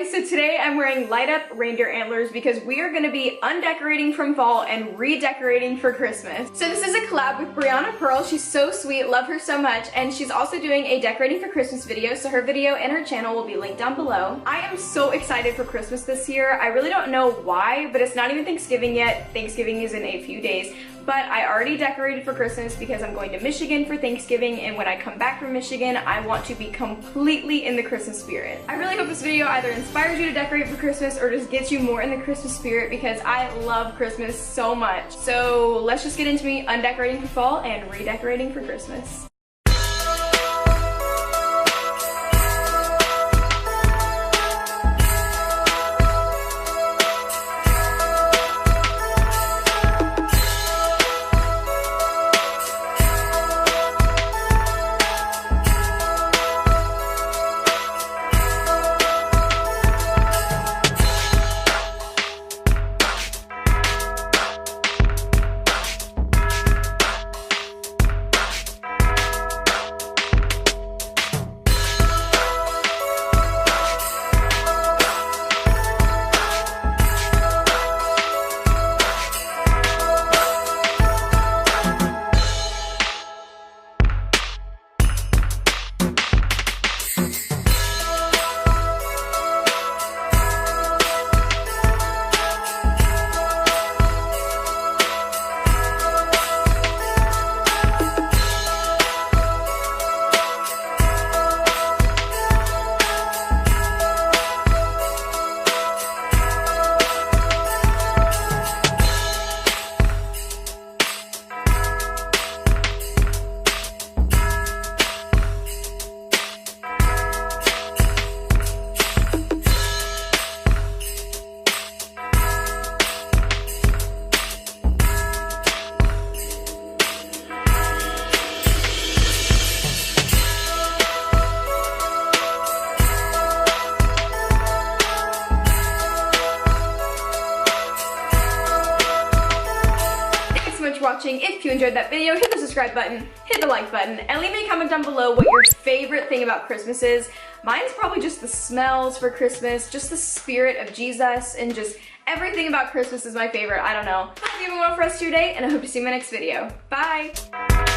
so today I'm wearing light up reindeer antlers because we are gonna be undecorating from fall and redecorating for Christmas. So this is a collab with Brianna Pearl. She's so sweet, love her so much, and she's also doing a decorating for Christmas video, so her video and her channel will be linked down below. I am so excited for Christmas this year. I really don't know why, but it's not even Thanksgiving yet. Thanksgiving is in a few days. But I already decorated for Christmas because I'm going to Michigan for Thanksgiving, and when I come back from Michigan, I want to be completely in the Christmas spirit. I really hope this video either inspires you to decorate for Christmas or just gets you more in the Christmas spirit because I love Christmas so much. So let's just get into me undecorating for fall and redecorating for Christmas. Watching. If you enjoyed that video, hit the subscribe button, hit the like button, and leave me a comment down below what your favorite thing about Christmas is. Mine's probably just the smells for Christmas, just the spirit of Jesus, and just everything about Christmas is my favorite. I don't know. Hope you have a wonderful rest of your day, and I hope to see you in my next video. Bye!